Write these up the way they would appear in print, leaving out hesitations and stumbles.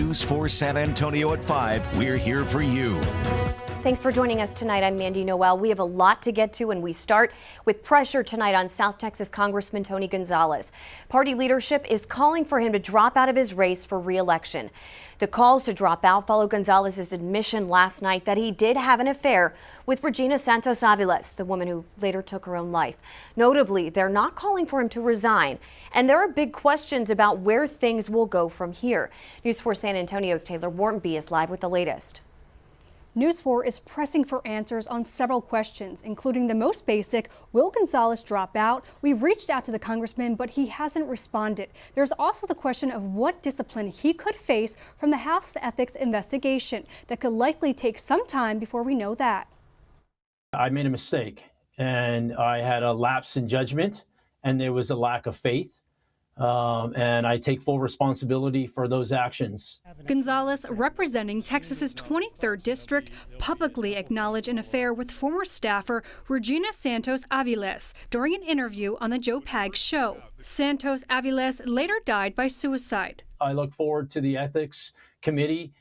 News 4 San Antonio at 5. We're here for you. Thanks for joining us tonight. I'm Mandy Noel. We have a lot to get to, and we start with pressure tonight on South Texas Congressman Tony Gonzales. Party leadership is calling for him to drop out of his race for re-election. The calls to drop out follow Gonzalez's admission last night that he did have an affair with Regina Santos Aviles, the woman who later took her own life. Notably, they're not calling for him to resign, and there are big questions about where things will go from here. News 4 San Antonio's Taylor Wartenby is live with the latest. News 4 is pressing for answers on several questions, including the most basic, will Gonzales drop out? We've reached out to the congressman, but he hasn't responded. There's also the question of what discipline he could face from the House Ethics investigation that could likely take some time before we know that. I made a mistake, and I had a lapse in judgment, and there was a lack of faith. And I take full responsibility for those actions. Gonzales, representing Texas's 23rd district, publicly acknowledged an affair with former staffer Regina Santos Aviles during an interview on the Joe Pags show. Santos Aviles later died by suicide. I look forward to the ethics committee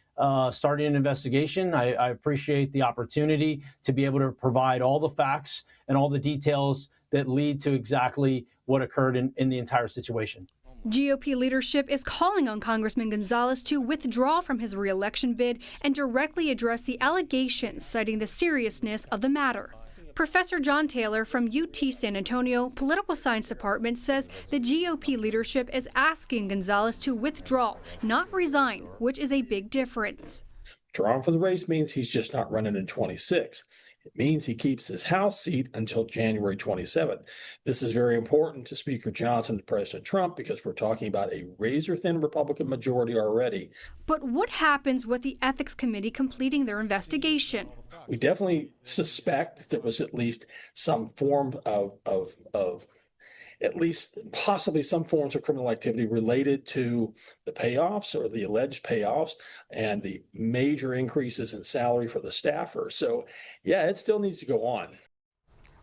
starting an investigation. I appreciate the opportunity to be able to provide all the facts and all the details that lead to exactly what occurred in the entire situation. GOP leadership is calling on Congressman Gonzales to withdraw from his re-election bid and directly address the allegations, citing the seriousness of the matter. Professor John Taylor from UT San Antonio Political Science Department says the GOP leadership is asking Gonzales to withdraw, not resign, which is a big difference. Withdrawing from the race means he's just not running in 26. It means he keeps his House seat until January 27th. This is very important to Speaker Johnson and President Trump because we're talking about a razor-thin Republican majority already. But what happens with the Ethics Committee completing their investigation? We definitely suspect that there was at least some form of at least possibly some forms of criminal activity related to the payoffs or the alleged payoffs and the major increases in salary for the staffer. So, yeah, it still needs to go on.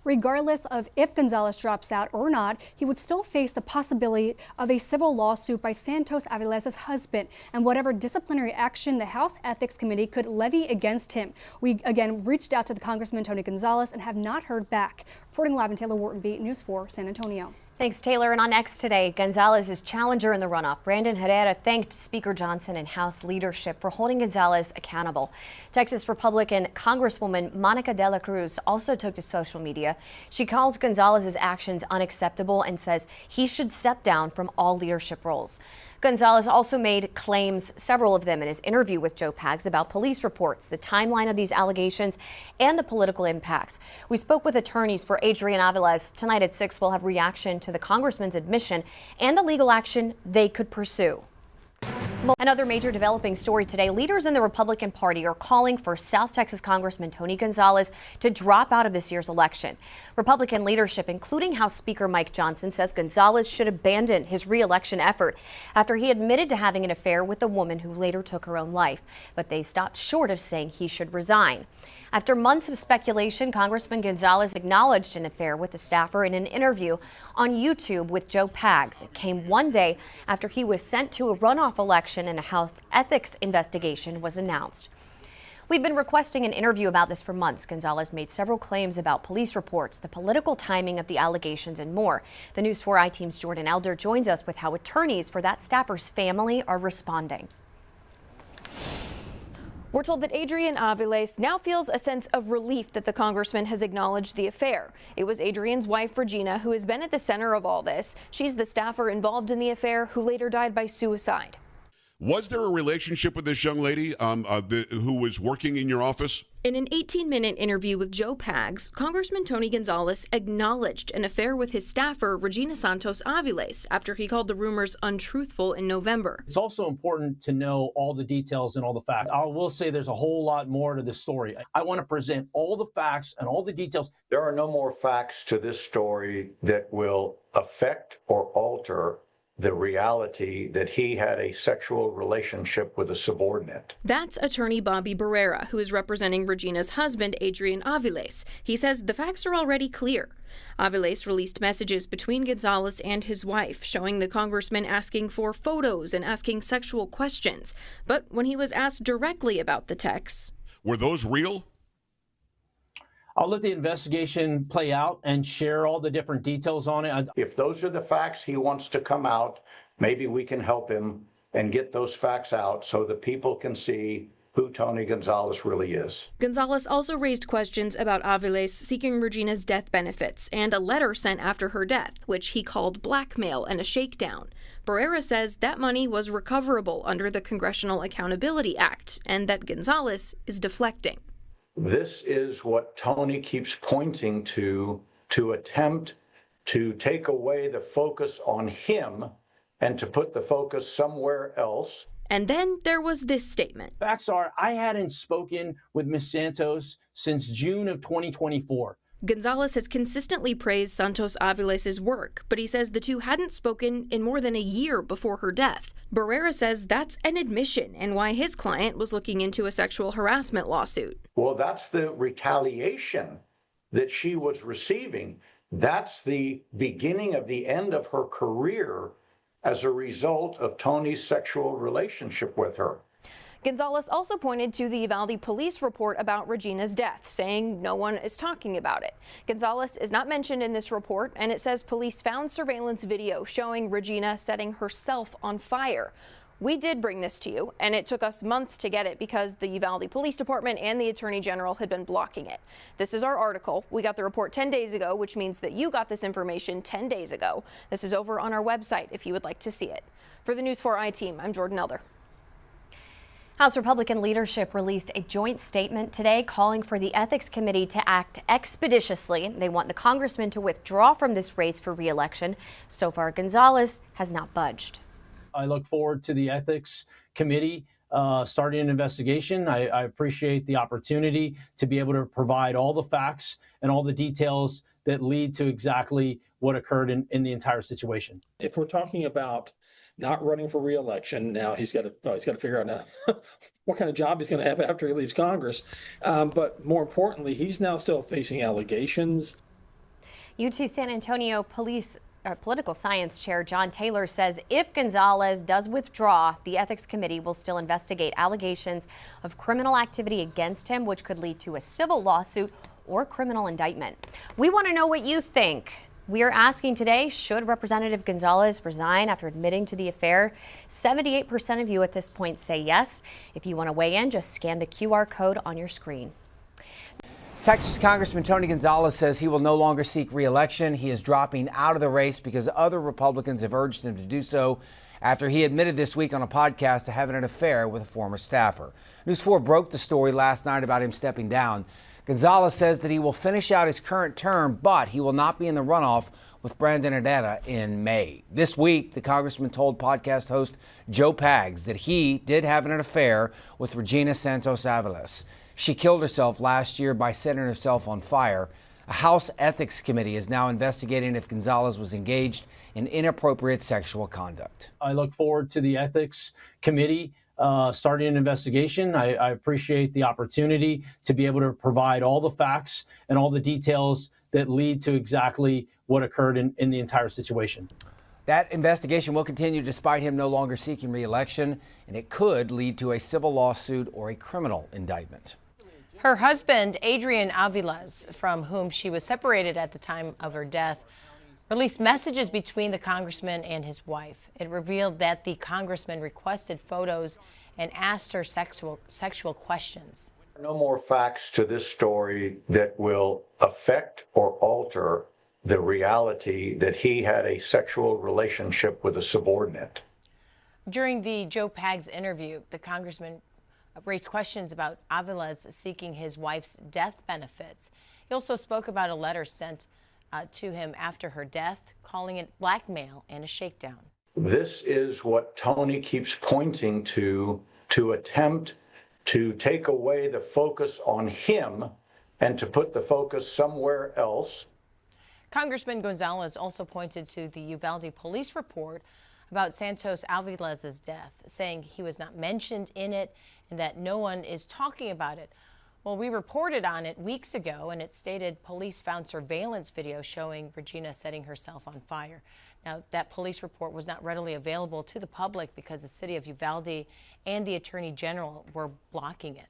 Regardless of if Gonzales drops out or not, he would still face the possibility of a civil lawsuit by Santos Aviles' husband and whatever disciplinary action the House Ethics Committee could levy against him. We again reached out to the Congressman Tony Gonzales and have not heard back. Reporting live in Taylor Wartenby, News 4 San Antonio. Thanks, Taylor. And on X today, Gonzalez's challenger in the runoff, Brandon Herrera, thanked Speaker Johnson and House leadership for holding Gonzales accountable. Texas Republican Congresswoman Monica de la Cruz also took to social media. She calls Gonzalez's actions unacceptable and says he should step down from all leadership roles. Gonzales also made claims, several of them in his interview with Joe Pags, about police reports, the timeline of these allegations, and the political impacts. We spoke with attorneys for Adrian Aviles. Tonight at 6, we'll have reaction to the congressman's admission and the legal action they could pursue. Another major developing story today, leaders in the Republican Party are calling for South Texas Congressman Tony Gonzales to drop out of this year's election. Republican leadership, including House Speaker Mike Johnson, says Gonzales should abandon his re-election effort after he admitted to having an affair with a woman who later took her own life. But they stopped short of saying he should resign. After months of speculation, Congressman Gonzales acknowledged an affair with a staffer in an interview on YouTube with Joe Pags. It came one day after he was sent to a runoff election and a House ethics investigation was announced. We've been requesting an interview about this for months. Gonzales made several claims about police reports, the political timing of the allegations, and more. The News 4 I-Team's Jordan Elder joins us with how attorneys for that staffer's family are responding. We're told that Adrian Aviles now feels a sense of relief that the congressman has acknowledged the affair. It was Adrian's wife, Regina, who has been at the center of all this. She's the staffer involved in the affair who later died by suicide. Was there a relationship with this young lady who was working in your office? In an 18-minute interview with Joe Pags, Congressman Tony Gonzales acknowledged an affair with his staffer, Regina Santos Aviles, after he called the rumors untruthful in November. It's also important to know all the details and all the facts. I will say there's a whole lot more to this story. I want to present all the facts and all the details. There are no more facts to this story that will affect or alter the reality that he had a sexual relationship with a subordinate. That's attorney Bobby Barrera, who is representing Regina's husband, Adrian Aviles. He says the facts are already clear. Aviles released messages between Gonzales and his wife, showing the congressman asking for photos and asking sexual questions. But when he was asked directly about the texts, were those real? I'll let the investigation play out and share all the different details on it. If those are the facts he wants to come out, maybe we can help him and get those facts out so that people can see who Tony Gonzales really is. Gonzales also raised questions about Aviles seeking Regina's death benefits and a letter sent after her death, which he called blackmail and a shakedown. Barrera says that money was recoverable under the Congressional Accountability Act and that Gonzales is deflecting. This is what Tony keeps pointing to attempt to take away the focus on him and to put the focus somewhere else. And then there was this statement. Facts are, I hadn't spoken with Ms. Santos since June of 2024. Gonzales has consistently praised Santos Aviles' work, but he says the two hadn't spoken in more than a year before her death. Barrera says that's an admission and why his client was looking into a sexual harassment lawsuit. Well, that's the retaliation that she was receiving. That's the beginning of the end of her career as a result of Tony's sexual relationship with her. Gonzales also pointed to the Uvalde police report about Regina's death, saying no one is talking about it. Gonzales is not mentioned in this report, and it says police found surveillance video showing Regina setting herself on fire. We did bring this to you, and it took us months to get it because the Uvalde Police Department and the Attorney General had been blocking it. This is our article. We got the report 10 days ago, which means that you got this information 10 days ago. This is over on our website if you would like to see it. For the News 4i team, I'm Jordan Elder. House Republican leadership released a joint statement today calling for the Ethics Committee to act expeditiously. They want the congressman to withdraw from this race for re-election. So far, Gonzales has not budged. I look forward to the Ethics Committee starting an investigation. I appreciate the opportunity to be able to provide all the facts and all the details that lead to exactly what occurred in the entire situation. If we're talking about not running for re-election, now he's got to figure out now what kind of job he's going to have after he leaves Congress. But more importantly, he's now still facing allegations. UT San Antonio Political Science Chair John Taylor says if Gonzales does withdraw, the Ethics Committee will still investigate allegations of criminal activity against him, which could lead to a civil lawsuit or criminal indictment. We want to know what you think. We are asking today, should Representative Gonzales resign after admitting to the affair? 78% of you at this point say yes. If you want to weigh in, just scan the QR code on your screen. Texas Congressman Tony Gonzales says he will no longer seek re-election. He is dropping out of the race because other Republicans have urged him to do so after he admitted this week on a podcast to having an affair with a former staffer. News 4 broke the story last night about him stepping down. Gonzales says that he will finish out his current term, but he will not be in the runoff with Brandon Herrera in May. This week, the congressman told podcast host Joe Pags that he did have an affair with Regina Santos Aviles. She killed herself last year by setting herself on fire. A House Ethics Committee is now investigating if Gonzales was engaged in inappropriate sexual conduct. I look forward to the Ethics Committee starting an investigation. I appreciate the opportunity to be able to provide all the facts and all the details that lead to exactly what occurred in the entire situation. That investigation will continue despite him no longer seeking re-election, and it could lead to a civil lawsuit or a criminal indictment. Her husband, Adrian Aviles, from whom she was separated at the time of her death, released messages between the congressman and his wife. It revealed that the congressman requested photos and asked her sexual questions. No more facts to this story that will affect or alter the reality that he had a sexual relationship with a subordinate. During the Joe Pags interview, the congressman raised questions about Aviles seeking his wife's death benefits. He also spoke about a letter sent to him after her death, calling it blackmail and a shakedown. This is what Tony keeps pointing to attempt to take away the focus on him and to put the focus somewhere else. Congressman Gonzales also pointed to the Uvalde police report about Santos Alvilez's death, saying he was not mentioned in it and that no one is talking about it. Well, we reported on it weeks ago, and it stated police found surveillance video showing Regina setting herself on fire. Now, that police report was not readily available to the public because the city of Uvalde and the Attorney General were blocking it.